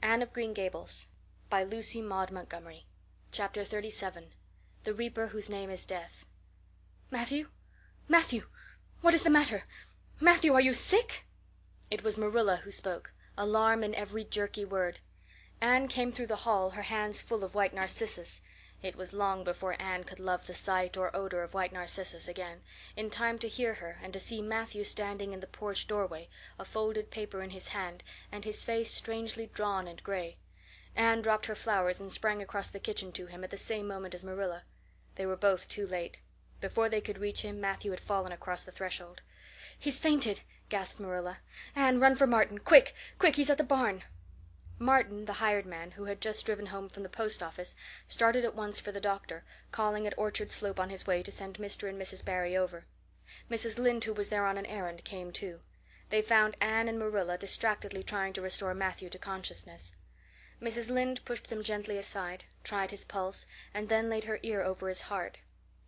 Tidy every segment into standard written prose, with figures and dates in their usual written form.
Anne of Green Gables by Lucy Maud Montgomery. Chapter 37. The Reaper Whose Name is Death. Matthew? Matthew! What is the matter? Matthew, are you sick? It was Marilla who spoke, alarm in every jerky word. Anne came through the hall, her hands full of white narcissus. It was long before Anne could love the sight or odor of white narcissus again, in time to hear her and to see Matthew standing in the porch doorway, a folded paper in his hand, and his face strangely drawn and gray. Anne dropped her flowers and sprang across the kitchen to him at the same moment as Marilla. They were both too late. Before they could reach him, Matthew had fallen across the threshold. "He's fainted," gasped Marilla. "Anne, run for Martin. Quick, quick, he's at the barn." Martin, the hired man, who had just driven home from the post office, started at once for the doctor, calling at Orchard Slope on his way to send Mr. and Mrs. Barry over. Mrs. Lynde, who was there on an errand, came too. They found Anne and Marilla distractedly trying to restore Matthew to consciousness. Mrs. Lynde pushed them gently aside, tried his pulse, and then laid her ear over his heart.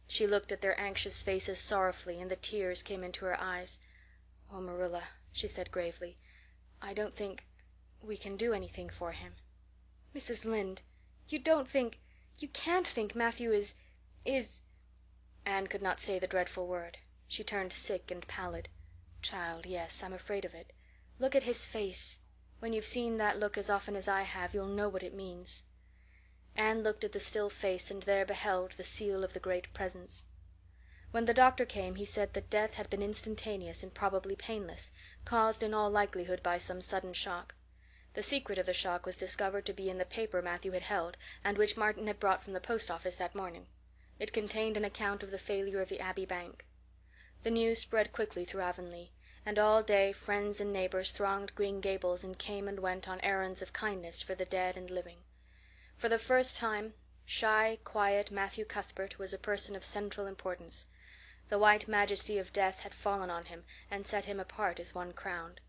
She looked at their anxious faces sorrowfully, and the tears came into her eyes. "Oh, Marilla," she said gravely, "I don't think we can do anything for him." "Mrs. Lynde, you can't think Matthew is Anne could not say the dreadful word. She turned sick and pallid. "Child, yes, I'm afraid of it. Look at his face. When you've seen that look as often as I have, you'll know what it means." Anne looked at the still face and there beheld the seal of the Great Presence. When the doctor came he said that death had been instantaneous and probably painless, caused in all likelihood by some sudden shock. The secret of the shock was discovered to be in the paper Matthew had held, and which Martin had brought from the post office that morning. It contained an account of the failure of the Abbey Bank. The news spread quickly through Avonlea, and all day friends and neighbors thronged Green Gables and came and went on errands of kindness for the dead and living. For the first time, shy, quiet Matthew Cuthbert was a person of central importance. The white majesty of death had fallen on him and set him apart as one crowned.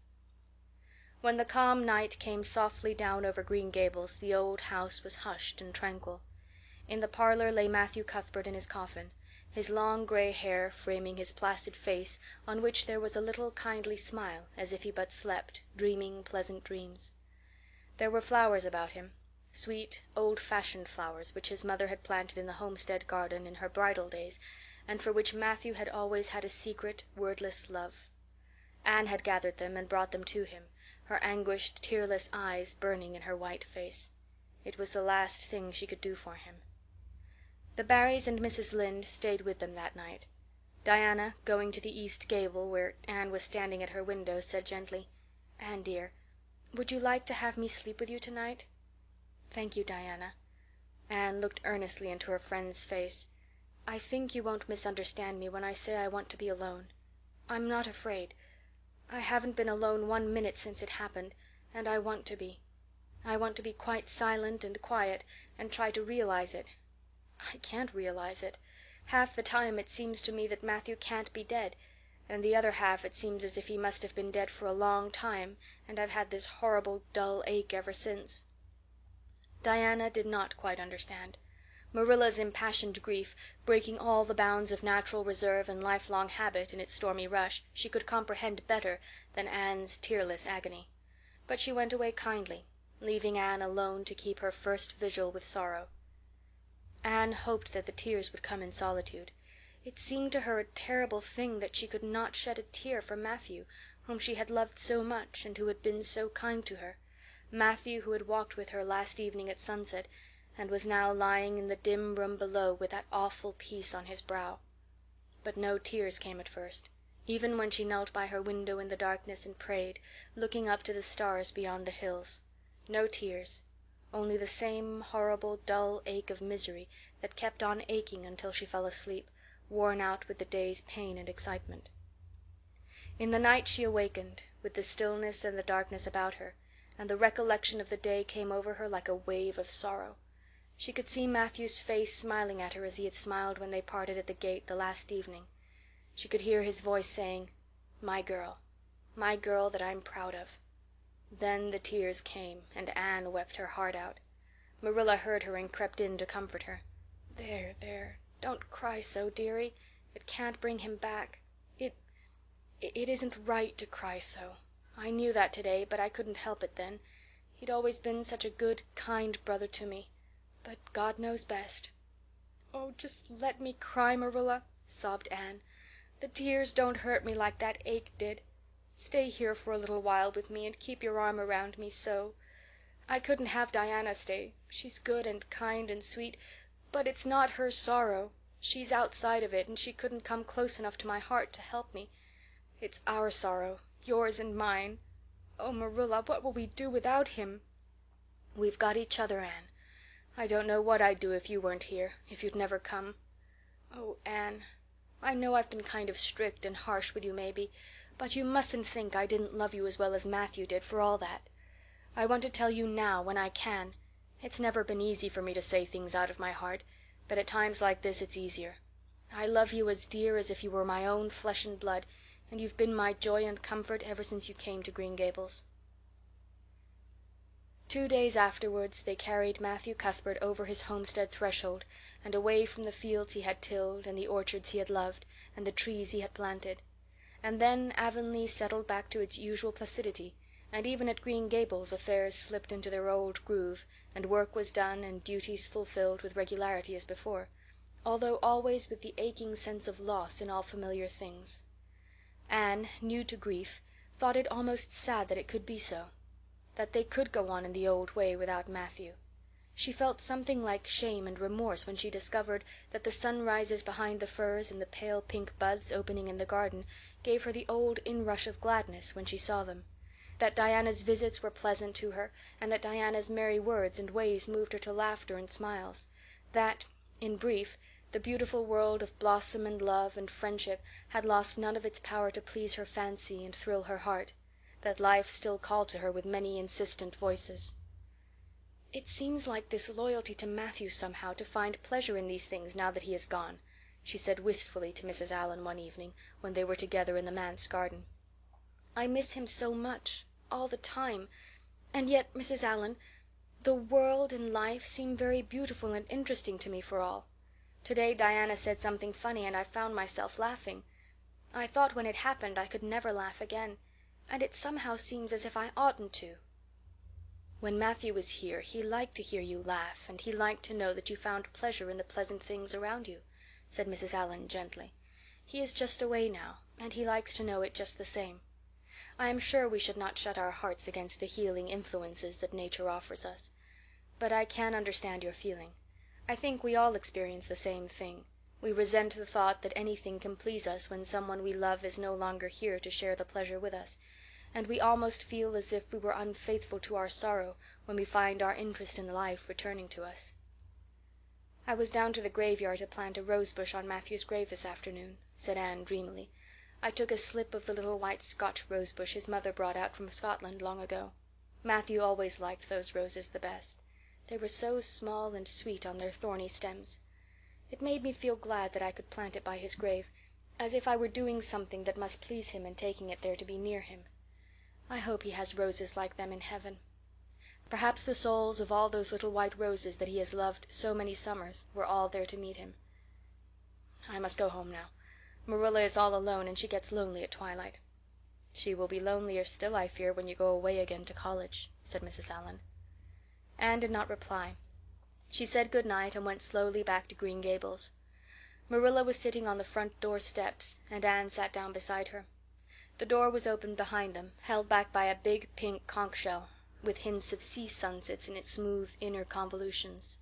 When the calm night came softly down over Green Gables, the old house was hushed and tranquil. In the parlor lay Matthew Cuthbert in his coffin, his long gray hair framing his placid face, on which there was a little kindly smile, as if he but slept, dreaming pleasant dreams. There were flowers about him, sweet, old-fashioned flowers which his mother had planted in the homestead garden in her bridal days, and for which Matthew had always had a secret, wordless love. Anne had gathered them and brought them to him, her anguished, tearless eyes burning in her white face. It was the last thing she could do for him. The Barrys and Mrs. Lynde stayed with them that night. Diana, going to the east gable where Anne was standing at her window, said gently, "Anne, dear, would you like to have me sleep with you tonight?" "Thank you, Diana." Anne looked earnestly into her friend's face. "I think you won't misunderstand me when I say I want to be alone. I'm not afraid. I haven't been alone 1 minute since it happened, and I want to be. I want to be quite silent and quiet and try to realize it. I can't realize it. Half the time it seems to me that Matthew can't be dead, and the other half it seems as if he must have been dead for a long time, and I've had this horrible dull ache ever since." Diana did not quite understand. Marilla's impassioned grief, breaking all the bounds of natural reserve and lifelong habit in its stormy rush, she could comprehend better than Anne's tearless agony. But she went away kindly, leaving Anne alone to keep her first vigil with sorrow. Anne hoped that the tears would come in solitude. It seemed to her a terrible thing that she could not shed a tear for Matthew, whom she had loved so much and who had been so kind to her. Matthew, who had walked with her last evening at sunset, and was now lying in the dim room below with that awful peace on his brow. But no tears came at first, even when she knelt by her window in the darkness and prayed, looking up to the stars beyond the hills. No tears, only the same horrible dull ache of misery that kept on aching until she fell asleep, worn out with the day's pain and excitement. In the night she awakened, with the stillness and the darkness about her, and the recollection of the day came over her like a wave of sorrow. She could see Matthew's face smiling at her as he had smiled when they parted at the gate the last evening. She could hear his voice saying, my girl that I'm proud of." Then the tears came, and Anne wept her heart out. Marilla heard her and crept in to comfort her. There, don't cry so, dearie. It can't bring him back. It isn't right to cry so. I knew that today, but I couldn't help it then. He'd always been such a good, kind brother to me. But God knows best." "Oh, just let me cry, Marilla," sobbed Anne. "The tears don't hurt me like that ache did. Stay here for a little while with me and keep your arm around me so. I couldn't have Diana stay. She's good and kind and sweet, but it's not her sorrow. She's outside of it, and she couldn't come close enough to my heart to help me. It's our sorrow, yours and mine. Oh, Marilla, what will we do without him?" "We've got each other, Anne. I don't know what I'd do if you weren't here, if you'd never come. Oh, Anne, I know I've been kind of strict and harsh with you maybe, but you mustn't think I didn't love you as well as Matthew did for all that. I want to tell you now when I can. It's never been easy for me to say things out of my heart, but at times like this it's easier. I love you as dear as if you were my own flesh and blood, and you've been my joy and comfort ever since you came to Green Gables." 2 days afterwards they carried Matthew Cuthbert over his homestead threshold and away from the fields he had tilled and the orchards he had loved and the trees he had planted. And then Avonlea settled back to its usual placidity, and even at Green Gables affairs slipped into their old groove, and work was done and duties fulfilled with regularity as before, although always with the aching sense of loss in all familiar things. Anne, new to grief, thought it almost sad that it could be so, that they could go on in the old way without Matthew. She felt something like shame and remorse when she discovered that the sunrises behind the firs and the pale pink buds opening in the garden gave her the old inrush of gladness when she saw them, that Diana's visits were pleasant to her, and that Diana's merry words and ways moved her to laughter and smiles, that, in brief, the beautiful world of blossom and love and friendship had lost none of its power to please her fancy and thrill her heart, that life still called to her with many insistent voices. "It seems like disloyalty to Matthew somehow to find pleasure in these things now that he is gone," she said wistfully to Mrs. Allan one evening when they were together in the manse garden. "I miss him so much, all the time. And yet, Mrs. Allan, the world and life seem very beautiful and interesting to me for all. Today Diana said something funny and I found myself laughing. I thought when it happened I could never laugh again, and it somehow seems as if I oughtn't to." "When Matthew was here he liked to hear you laugh, and he liked to know that you found pleasure in the pleasant things around you," said Mrs. Allan gently. "He is just away now, and he likes to know it just the same. I am sure we should not shut our hearts against the healing influences that nature offers us. But I can understand your feeling. I think we all experience the same thing. We resent the thought that anything can please us when someone we love is no longer here to share the pleasure with us, and we almost feel as if we were unfaithful to our sorrow when we find our interest in life returning to us." "I was down to the graveyard to plant a rose bush on Matthew's grave this afternoon," said Anne dreamily. "I took a slip of the little white Scotch rose bush his mother brought out from Scotland long ago. Matthew always liked those roses the best. They were so small and sweet on their thorny stems. It made me feel glad that I could plant it by his grave, as if I were doing something that must please him in taking it there to be near him. I hope he has roses like them in heaven. Perhaps the souls of all those little white roses that he has loved so many summers were all there to meet him. I must go home now. Marilla is all alone and she gets lonely at twilight." "She will be lonelier still, I fear, when you go away again to college," said Mrs. Allan. Anne did not reply. She said good night and went slowly back to Green Gables. Marilla was sitting on the front door steps, and Anne sat down beside her. The door was open behind them, held back by a big pink conch shell, with hints of sea sunsets in its smooth inner convolutions.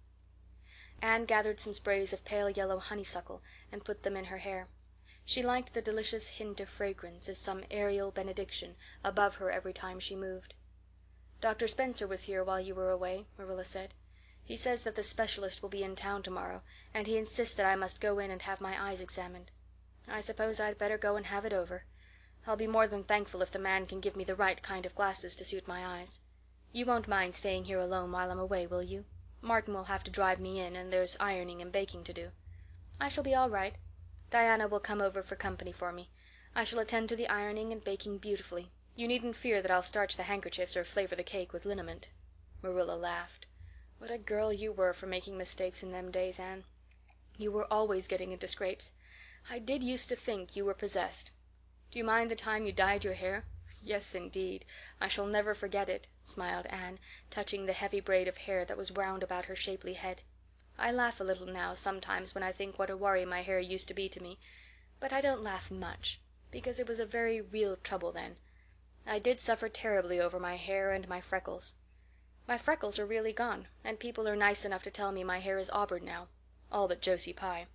Anne gathered some sprays of pale yellow honeysuckle and put them in her hair. She liked the delicious hint of fragrance, as some aerial benediction, above her every time she moved. "Dr. Spencer was here while you were away," Marilla said. "He says that the specialist will be in town tomorrow, and he insists that I must go in and have my eyes examined. I suppose I'd better go and have it over. I'll be more than thankful if the man can give me the right kind of glasses to suit my eyes. You won't mind staying here alone while I'm away, will you? Martin will have to drive me in, and there's ironing and baking to do." "I shall be all right. Diana will come over for company for me. I shall attend to the ironing and baking beautifully. You needn't fear that I'll starch the handkerchiefs or flavor the cake with liniment." Marilla laughed. "What a girl you were for making mistakes in them days, Anne. You were always getting into scrapes. I did used to think you were possessed. Do you mind the time you dyed your hair? Yes, indeed. I shall never forget it," smiled Anne, touching the heavy braid of hair that was wound about her shapely head. "I laugh a little now, sometimes, when I think what a worry my hair used to be to me, but I don't laugh much, because it was a very real trouble then. I did suffer terribly over my hair and my freckles. My freckles are really gone, and people are nice enough to tell me my hair is auburn now. All but Josie Pye.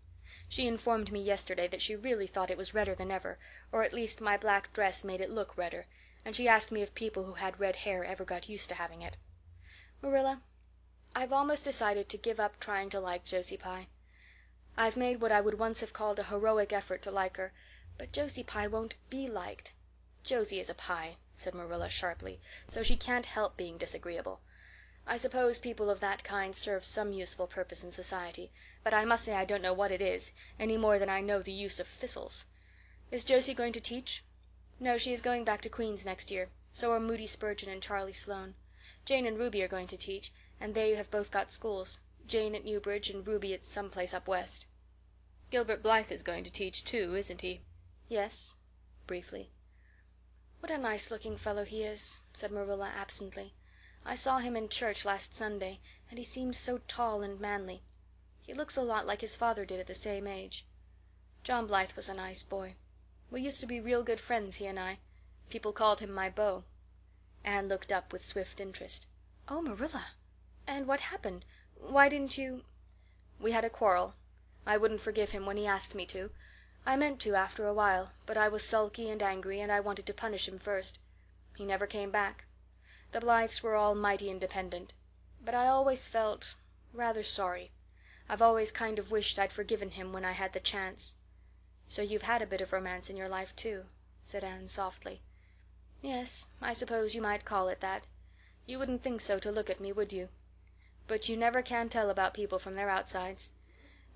She informed me yesterday that she really thought it was redder than ever, or at least my black dress made it look redder, and she asked me if people who had red hair ever got used to having it. Marilla, I've almost decided to give up trying to like Josie Pye. I've made what I would once have called a heroic effort to like her, but Josie Pye won't be liked. Josie is a Pye," said Marilla sharply, "so she can't help being disagreeable. I suppose people of that kind serve some useful purpose in society, but I must say I don't know what it is, any more than I know the use of thistles. Is Josie going to teach?" "No, she is going back to Queen's next year. So are Moody Spurgeon and Charlie Sloane. Jane and Ruby are going to teach, and they have both got schools. Jane at Newbridge and Ruby at some place up west." "Gilbert Blythe is going to teach, too, isn't he?" "Yes," briefly. "What a nice-looking fellow he is," said Marilla absently. "I saw him in church last Sunday, and he seemed so tall and manly. He looks a lot like his father did at the same age. John Blythe was a nice boy. We used to be real good friends, he and I. People called him my beau." Anne looked up with swift interest. "Oh, Marilla! And what happened? Why didn't you—" "We had a quarrel. I wouldn't forgive him when he asked me to. I meant to after a while, but I was sulky and angry, and I wanted to punish him first. He never came back. The Blythes were all mighty independent. But I always felt rather sorry. I've always kind of wished I'd forgiven him when I had the chance." "So you've had a bit of romance in your life, too," said Anne softly. "Yes, I suppose you might call it that. You wouldn't think so to look at me, would you? But you never can tell about people from their outsides.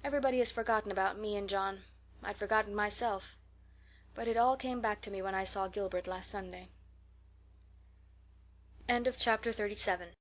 Everybody has forgotten about me and John. I'd forgotten myself. But it all came back to me when I saw Gilbert last Sunday." End of Chapter 37.